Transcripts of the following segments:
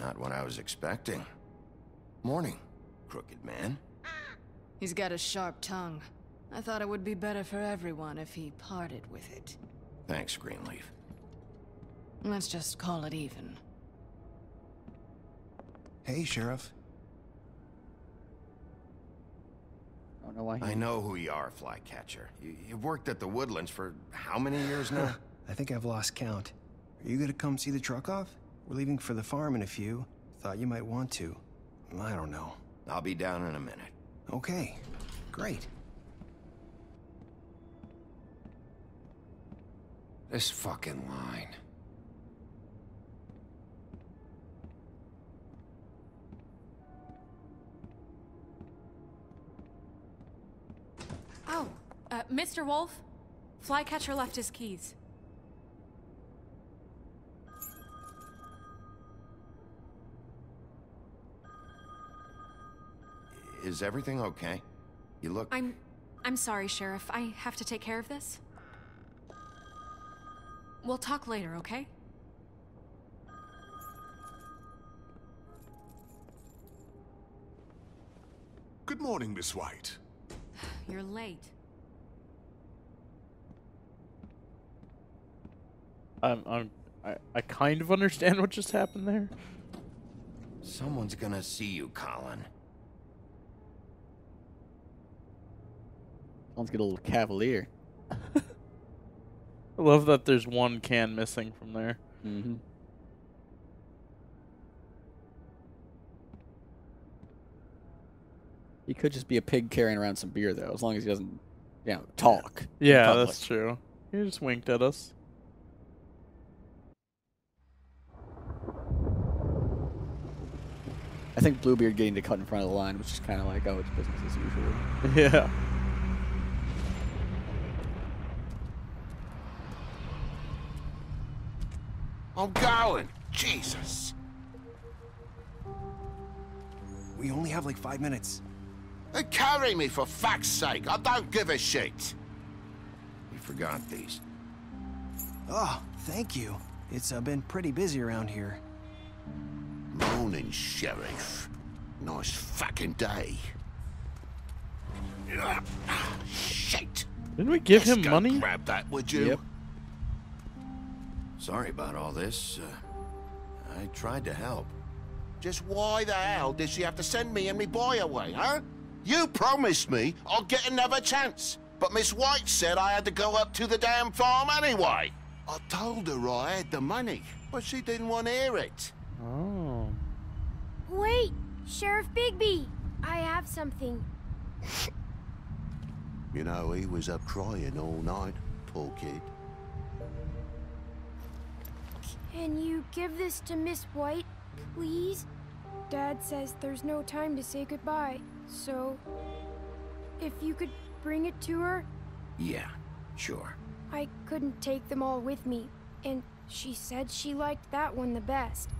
Not what I was expecting. Morning, crooked man. He's got a sharp tongue. I thought it would be better for everyone if he parted with it. Thanks, Greenleaf. Let's just call it even. Hey, Sheriff. I don't know why. I know who you are, Flycatcher. You've worked at the Woodlands for how many years now? I think I've lost count. Are you gonna come see the truck off? We're leaving for the farm in a few. Thought you might want to. I don't know. I'll be down in a minute. Okay, great. This fucking line. Oh, Mr. Wolf? Flycatcher left his keys. Is everything okay? You look... I'm sorry, Sheriff. I have to take care of this. We'll talk later, okay? Good morning, Miss White. You're late. I kind of understand what just happened there. Someone's gonna see you, Colin. Someone's get a little cavalier. I love that there's one can missing from there. Mm-hmm. He could just be a pig carrying around some beer, though, as long as he doesn't, talk. Yeah, that's true. He just winked at us. I think Bluebeard getting to cut in front of the line was just kind of like, oh, it's business as usual. Yeah. I'm going. Jesus. We only have like 5 minutes. Carry me for fuck's sake. I don't give a shit. We forgot these. Oh, thank you. It's been pretty busy around here. Morning, Sheriff. Nice fucking day. Shit. Didn't we give him Go money? grab that, would you? Yep. Sorry about all this. I tried to help. Just why the hell did she have to send me and me boy away, huh? You promised me I'd get another chance, but Miss White said I had to go up to the damn farm anyway. I told her I had the money, but she didn't want to hear it. Oh. Wait, Sheriff Bigby, I have something. You know, he was up crying all night, poor kid. Can you give this to Miss White, please? Dad says there's no time to say goodbye, so if you could bring it to her? Yeah, sure. I couldn't take them all with me, and she said she liked that one the best.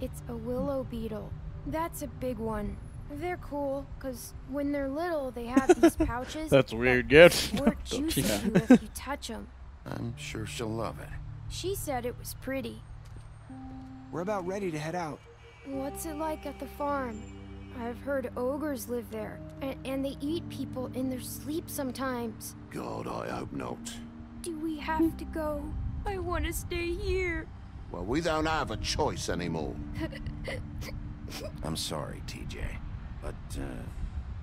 It's a willow beetle. That's a big one. They're cool, because when they're little, they have these pouches. That's a weird gift. Squirt juice at you if you touch them. I'm sure she'll love it. She said it was pretty. We're about ready to head out. What's it like at the farm? I've heard ogres live there, and they eat people in their sleep sometimes. God, I hope not. Do we have to go? I want to stay here. Well, we don't have a choice anymore. I'm sorry, TJ. But,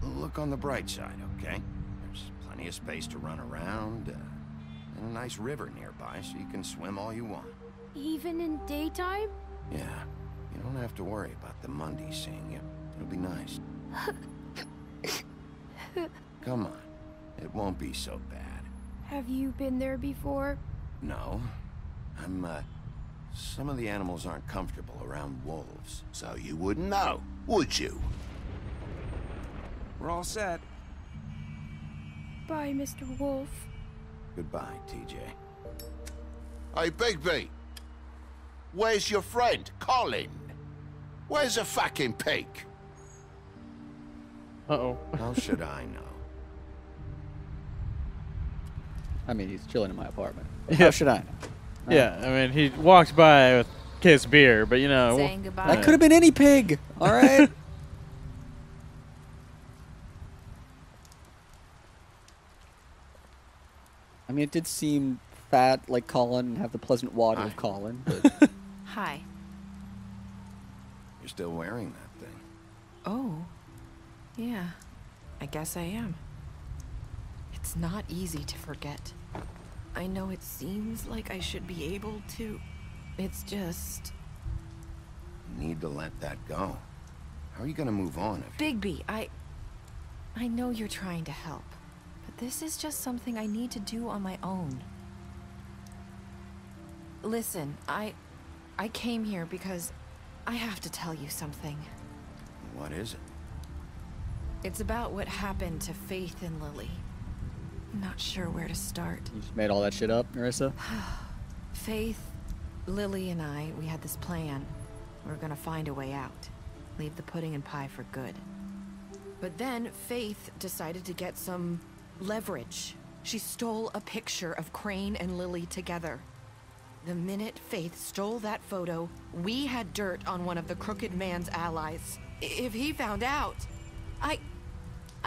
look on the bright side, okay? There's plenty of space to run around, and a nice river nearby, so you can swim all you want. Even in daytime? Yeah, you don't have to worry about the Mundies seeing you. It'll be nice. Come on, it won't be so bad. Have you been there before? No, some of the animals aren't comfortable around wolves, so you wouldn't know, would you? We're all set. Bye, Mr. Wolf. Goodbye, TJ. Hey, Bigby! Where's your friend, Colin? Where's the fucking pig? Uh-oh. How should I know? I mean, he's chilling in my apartment. Yeah. How should I know? Yeah, I mean, he walked by with case of beer, but you know. Saying goodbye. That could have been any pig. All right. I mean, it did seem fat like Colin and have the pleasant water of Colin. But Hi. You're still wearing that thing. Oh. Yeah. I guess I am. It's not easy to forget. I know it seems like I should be able to. It's just... You need to let that go. How are you gonna move on if Bigby, I know you're trying to help, but this is just something I need to do on my own. Listen, I came here because I have to tell you something. What is it? It's about what happened to Faith and Lily. I'm not sure where to start. you just made all that shit up, Narissa? Faith, Lily, and I, we had this plan. We were gonna find a way out. Leave the pudding and pie for good. But then Faith decided to get some leverage. She stole a picture of Crane and Lily together. The minute Faith stole that photo, we had dirt on one of the Crooked Man's allies. If he found out, I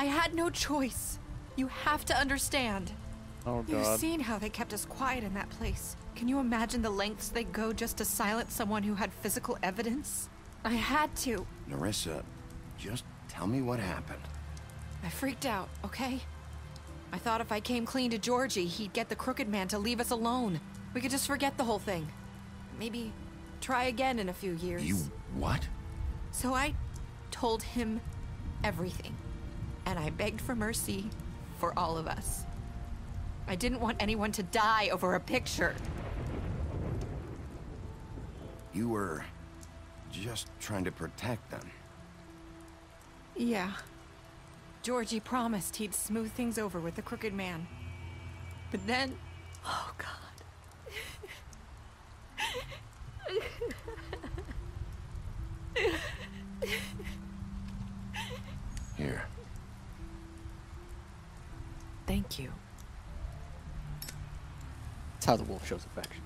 had no choice. You have to understand. Oh You've God. seen how they kept us quiet in that place. Can you imagine the lengths they go just to silence someone who had physical evidence? I had to. Narissa, just tell me what happened. I freaked out, okay? I thought if I came clean to Georgie, he'd get the Crooked Man to leave us alone. We could just forget the whole thing. Maybe try again in a few years. You what? So I told him everything. And I begged for mercy for all of us. I didn't want anyone to die over a picture. You were just trying to protect them. Yeah. Georgie promised he'd smooth things over with the Crooked Man. But then... Oh, God. Here. Thank you. That's how the wolf shows affection.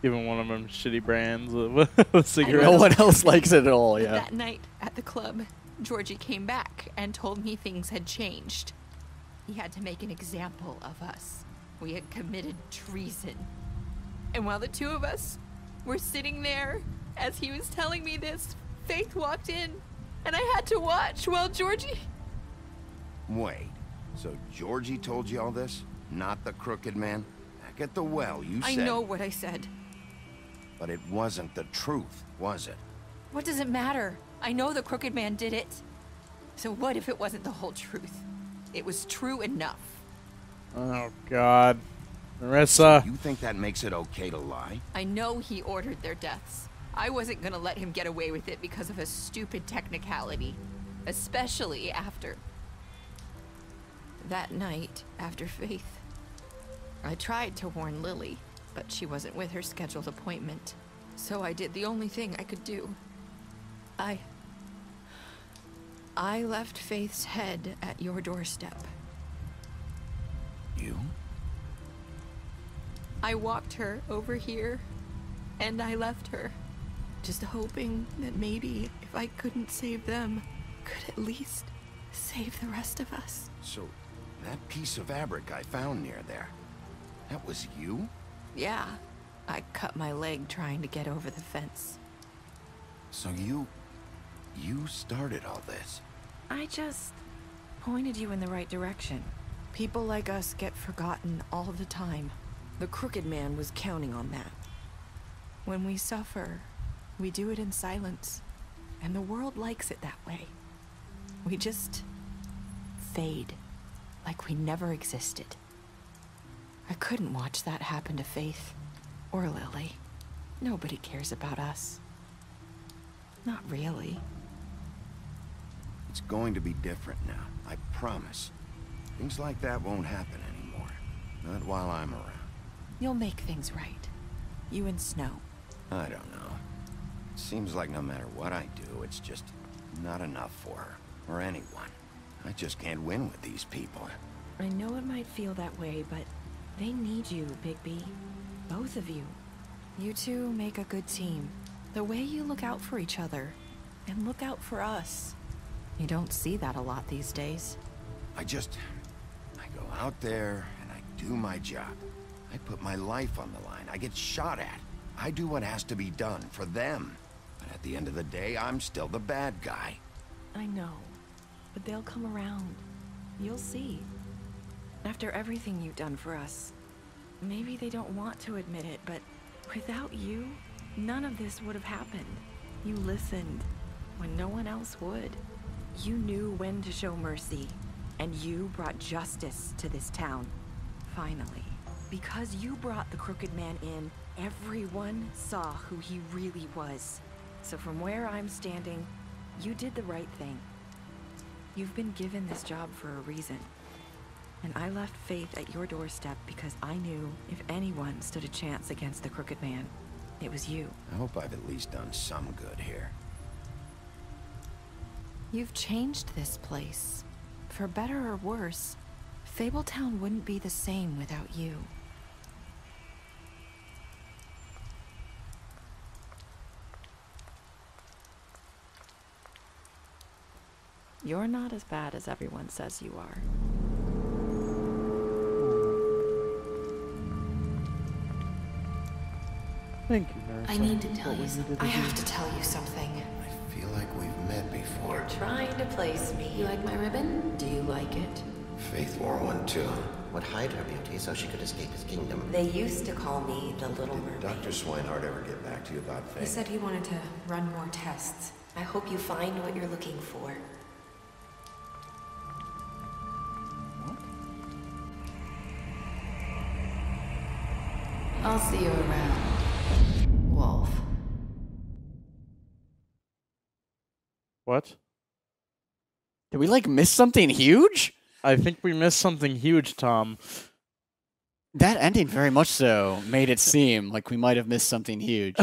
Giving one of them shitty brands of cigarettes. No one else likes it at all, yeah. That night at the club, Georgie came back and told me things had changed. He had to make an example of us. We had committed treason. And while the two of us were sitting there, as he was telling me this, Faith walked in, and I had to watch while Georgie... Wait, so Georgie told you all this? Not the Crooked Man? Back at the well, you said... I know what I said. But it wasn't the truth, was it? What does it matter? I know the Crooked Man did it. So what if it wasn't the whole truth? It was true enough. Oh God. Narissa. You think that makes it okay to lie? I know he ordered their deaths. I wasn't gonna let him get away with it because of a stupid technicality. Especially after... that night, after Faith. I tried to warn Lily, but she wasn't with her scheduled appointment. So I did the only thing I could do. I left Faith's head at your doorstep. You? I walked her over here, and I left her. Just hoping that maybe if I couldn't save them, could at least save the rest of us. So, that piece of fabric I found near there, that was you? Yeah, I cut my leg trying to get over the fence. So you started all this? I just pointed you in the right direction. People like us get forgotten all the time. The Crooked Man was counting on that. When we suffer, we do it in silence, and the world likes it that way. We just fade, like we never existed. I couldn't watch that happen to Faith, or Lily. Nobody cares about us. Not really. It's going to be different now, I promise. Things like that won't happen anymore. Not while I'm around. You'll make things right. You and Snow. I don't know. It seems like no matter what I do, it's just not enough for her, or anyone. I just can't win with these people. I know it might feel that way, but they need you, Bigby. Both of you. You two make a good team. The way you look out for each other, and look out for us. You don't see that a lot these days. I go out there and I do my job. I put my life on the line. I get shot at. I do what has to be done for them. But at the end of the day, I'm still the bad guy. I know, but they'll come around. You'll see. After everything you've done for us, maybe they don't want to admit it, but without you, none of this would have happened. You listened when no one else would. You knew when to show mercy, and you brought justice to this town. Finally. Because you brought the Crooked Man in, everyone saw who he really was. So from where I'm standing, you did the right thing. You've been given this job for a reason. And I left Faith at your doorstep because I knew if anyone stood a chance against the Crooked Man, it was you. I hope I've at least done some good here. You've changed this place. For better or worse, Fabletown wouldn't be the same without you. You're not as bad as everyone says you are. Thank you, Nurse. I need to tell you something. I have to tell you something. I feel like we've met before. You're trying to place me. You like my ribbon? Do you like it? Faith wore one too. Would hide her beauty so she could escape his kingdom. They used to call me the Little Mermaid. Dr. Swinehart ever get back to you about Faith? He said he wanted to run more tests. I hope you find what you're looking for. I'll see you around, Wolf. What? Did we, like, miss something huge? I think we missed something huge, Tom. That ending very much so made it seem like we might have missed something huge.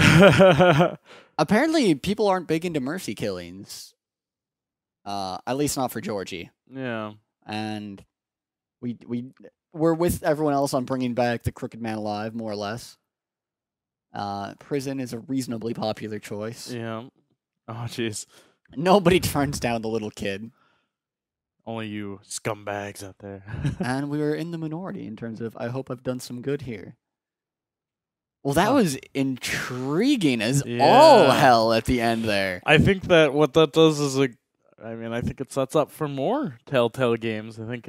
Apparently, people aren't big into mercy killings. At least not for Georgie. Yeah. And we're with everyone else on bringing back the Crooked Man alive, more or less. Prison is a reasonably popular choice. Yeah. Oh, jeez. Nobody turns down the little kid. Only you scumbags out there. And we were in the minority in terms of, I hope I've done some good here. Well, that was intriguing as all hell at the end there. I think that what that does is I think it sets up for more Telltale games. I think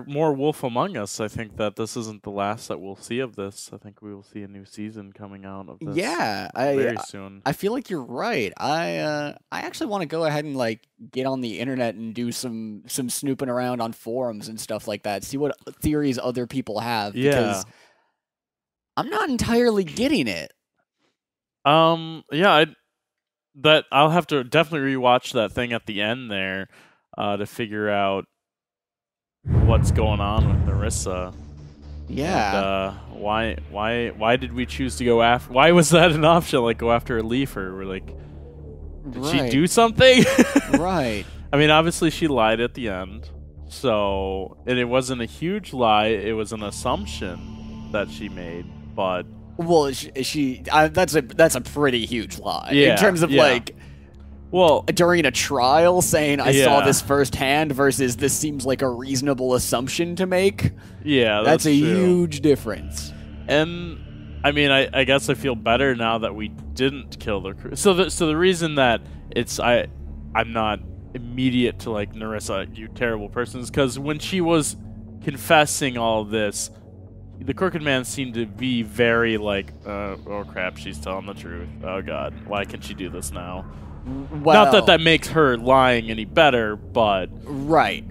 more Wolf Among Us. I think that this isn't the last that we'll see of this. I think we will see a new season coming out of this. Yeah, very soon. I feel like you're right. I actually want to go ahead and like get on the internet and do some snooping around on forums and stuff like that. See what theories other people have. Because I'm not entirely getting it. Yeah. I'll have to definitely rewatch that thing at the end there to figure out what's going on with Narissa. Yeah. And, why did we choose to go after? Why was that an option? Like go after a leaf, or we're like, did she do something? Right. I mean, obviously she lied at the end, and it wasn't a huge lie. It was an assumption that she made, but. Well, that's a pretty huge lie in terms of during a trial saying I saw this firsthand versus this seems like a reasonable assumption to make. Yeah, that's a true. huge difference. And I mean, I guess I feel better now that we didn't kill the crew. So the reason that I'm not immediate to like Narissa, you terrible person, is because when she was confessing all of this. The Crooked Man seemed to be very like, oh crap, she's telling the truth. Oh god, why can she do this now? Well, not that makes her lying any better, but... Right.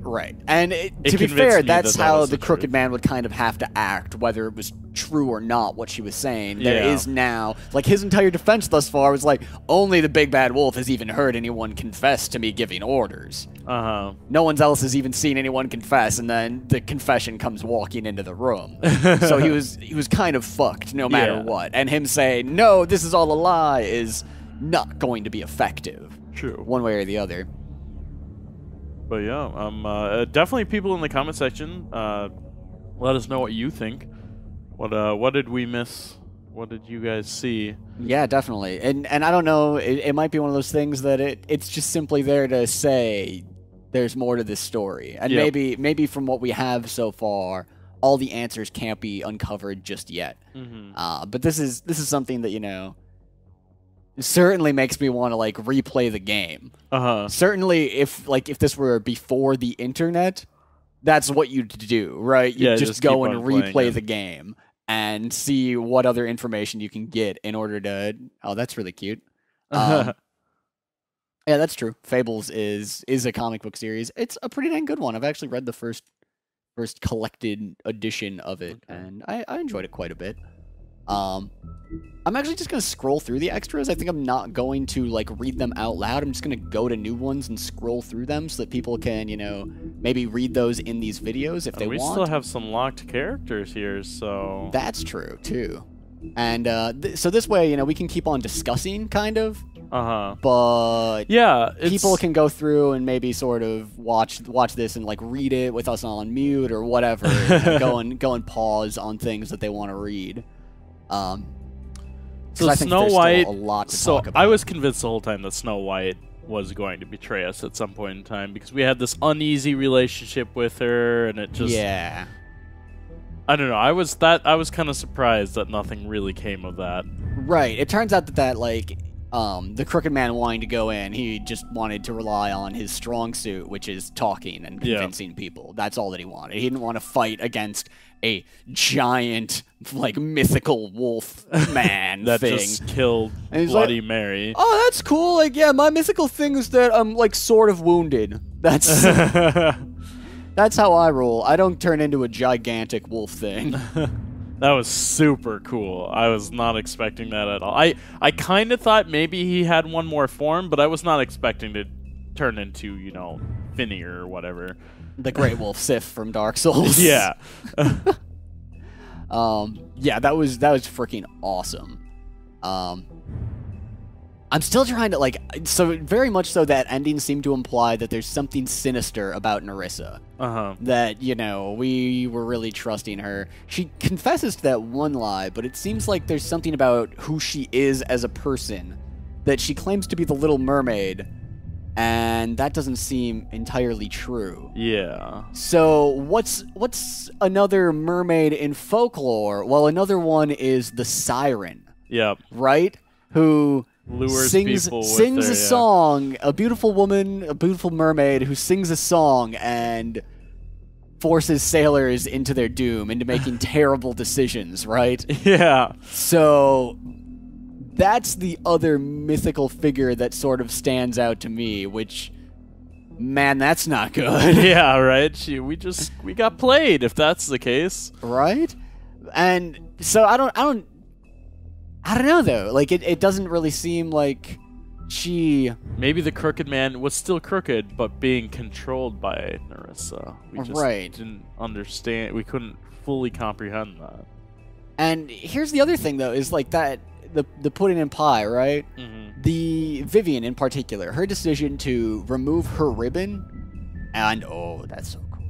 And to be fair, that's how the Crooked Man would kind of have to act, whether it was true or not what she was saying. There is now... Like, his entire defense thus far was like, only the Big Bad Wolf has even heard anyone confess to me giving orders. Uh-huh. No one else has even seen anyone confess, and then the confession comes walking into the room. So he was kind of fucked no matter what. And him saying, no, this is all a lie, is... not going to be effective. True. One way or the other. But yeah, definitely people in the comment section, let us know what you think. What did we miss what did you guys see? Yeah, definitely. And I don't know, it might be one of those things that it's just simply there to say there's more to this story. And maybe from what we have so far, all the answers can't be uncovered just yet. But this is something that, you know, certainly makes me want to like replay the game. Certainly if this were before the internet, that's what you'd do, right? You just go and replay the game and see what other information you can get in order to... Oh, that's really cute. Yeah, that's true. Fables is a comic book series. It's a pretty dang good one. I've actually read the first collected edition of it, and I enjoyed it quite a bit. I'm actually just going to scroll through the extras. I think I'm not going to like read them out loud. I'm just going to go to new ones and scroll through them so that people can, you know, maybe read those in these videos if they want. We still have some locked characters here, so... That's true, too. And so this way, you know, we can keep on discussing, kind of. But yeah, people can go through and maybe sort of watch this and like read it with us on mute or whatever. And go and pause on things that they want to read. So I think Snow White. A lot to talk about. I was convinced the whole time that Snow White was going to betray us at some point in time because we had this uneasy relationship with her, and it just I don't know. I was kind of surprised that nothing really came of that. Right. It turns out that like the Crooked Man wanting to go in, he just wanted to rely on his strong suit, which is talking and convincing people. That's all that he wanted. He didn't want to fight against a giant, like, mythical wolf man that thing. Just killed Bloody Mary. Oh, that's cool. Like, yeah, my mythical thing is that I'm, like, sort of wounded. That's... That's how I roll. I don't turn into a gigantic wolf thing. That was super cool. I was not expecting that at all. I kind of thought maybe he had one more form, but I was not expecting to turn into, you know, Finny or whatever. The Great Wolf Sif from Dark Souls. Yeah. Yeah, that was freaking awesome. I'm still trying to, like, so very much so that ending seemed to imply that there's something sinister about Nerissa. That, you know, we were really trusting her. She confesses to that one lie, but it seems like there's something about who she is as a person, that she claims to be the Little Mermaid, and that doesn't seem entirely true. Yeah. So what's another mermaid in folklore? Well, another one is the Siren. Yep. Right? Who... sings a song, a beautiful woman, a beautiful mermaid who sings a song and forces sailors into their doom, into making terrible decisions, right? Yeah. So that's the other mythical figure that sort of stands out to me, which, man, that's not good. Yeah, right? We got played, if that's the case. Right? And so I don't know, though. Like, it doesn't really seem like she... Maybe the Crooked Man was still crooked, but being controlled by Nerissa. We just didn't understand. We couldn't fully comprehend that. And here's the other thing, though, is like that... The pudding and pie, right? Mm-hmm. The Vivian, in particular, her decision to remove her ribbon, and... Oh, that's so cool.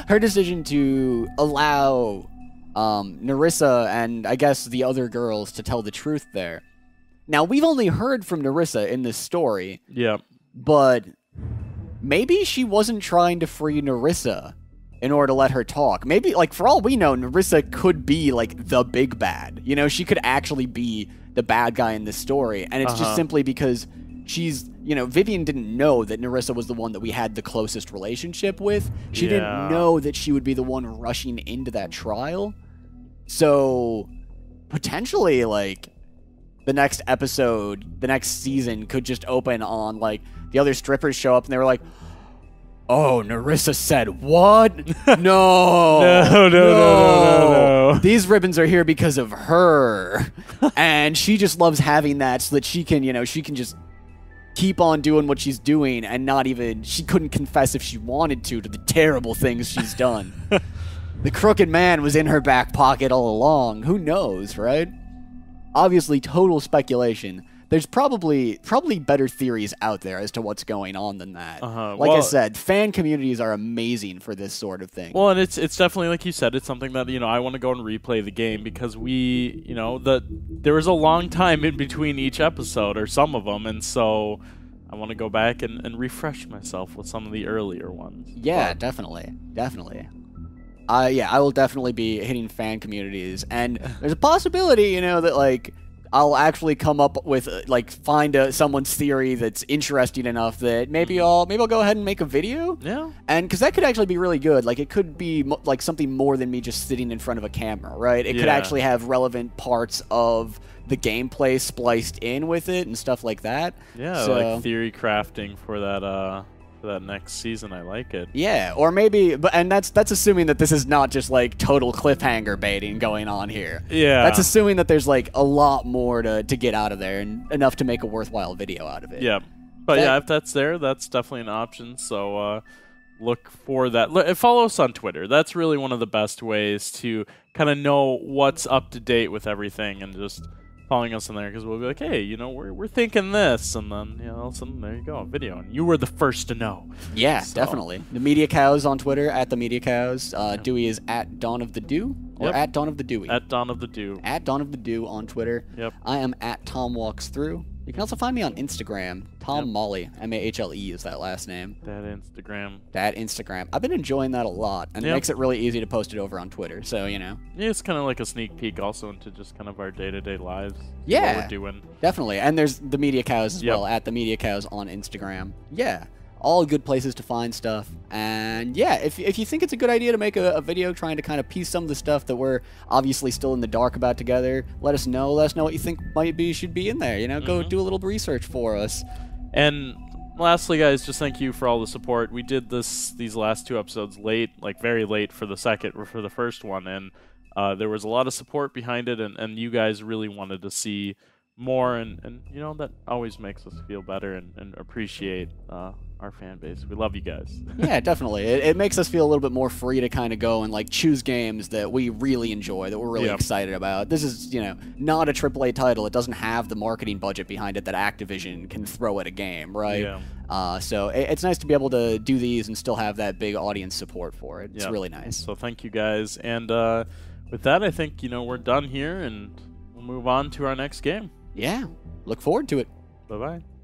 Her decision to allow... Nerissa and I guess the other girls to tell the truth there. Now, we've only heard from Nerissa in this story. Yeah. But maybe she wasn't trying to free Nerissa in order to let her talk. Maybe, like, for all we know, Nerissa could be, like, the big bad. You know, she could actually be the bad guy in this story. And it's just simply because she's... You know, Vivian didn't know that Nerissa was the one that we had the closest relationship with. She didn't know that she would be the one rushing into that trial. So, potentially, like, the next episode, the next season could just open on, like, the other strippers show up and they were like, oh, Nerissa said what? No. No. These ribbons are here because of her. And she just loves having that so that she can, you know, she can just keep on doing what she's doing and not even, she couldn't confess if she wanted to the terrible things she's done. The Crooked Man was in her back pocket all along. Who knows, right? Obviously, total speculation. there's probably better theories out there as to what's going on than that. Like well, I said, fan communities are amazing for this sort of thing. Well, and it's definitely, like you said, it's something that, I want to go and replay the game because there was a long time in between each episode, or some of them, and so I want to go back and refresh myself with some of the earlier ones. Yeah, definitely. I will definitely be hitting fan communities, and there's a possibility, that, like, I'll actually come up with, find someone's theory that's interesting enough that maybe I'll go ahead and make a video. Yeah. And because that could actually be really good. Like, it could be like something more than me just sitting in front of a camera, right? It could actually have relevant parts of the gameplay spliced in with it and stuff like that. Yeah, so, like theory crafting for that next season. I like it. Yeah, or maybe, and that's assuming that this is not just like total cliffhanger baiting going on here. Yeah, that's assuming that there's like a lot more to get out of there and enough to make a worthwhile video out of it. Yeah, but if that's there, that's definitely an option. So look for that. Follow us on Twitter. That's really one of the best ways to kind of know what's up to date with everything, and just following us in there, because we'll be like, hey, we're thinking this, and then all of a sudden there you go, a video, and you were the first to know. Yeah, definitely. The Media Cows on Twitter, at the Media Cows. Dewey is at Dawn of the Dew, or at Dawn of the Dewey. At Dawn of the Dew. At Dawn of the Dew on Twitter. Yep. I am at Tom Walks Through. You can also find me on Instagram. Tom Mahle, M-A-H-L-E is that last name. That Instagram. I've been enjoying that a lot, and it makes it really easy to post it over on Twitter, so, Yeah, it's kind of like a sneak peek also into just kind of our day-to-day lives. Yeah. What we're doing. Definitely. And there's the Media Cows as well, at the Media Cows on Instagram. Yeah. All good places to find stuff. And yeah, if you think it's a good idea to make a video trying to kind of piece some of the stuff that we're obviously still in the dark about together, let us know. Let us know what you think should be in there. Go do a little research for us. And lastly, guys, just thank you for all the support. We did these last 2 episodes late, like very late for the first one, and there was a lot of support behind it, and you guys really wanted to see more, and that always makes us feel better and appreciate our fan base. We love you guys. Yeah, definitely. It makes us feel a little bit more free to kind of go and like choose games that we really enjoy, that we're really excited about. This is, not a AAA title. It doesn't have the marketing budget behind it that Activision can throw at a game, right? Yeah. So it's nice to be able to do these and still have that big audience support for it. It's really nice. So thank you guys. And with that, I think, we're done here, and we'll move on to our next game. Yeah. Look forward to it. Bye-bye.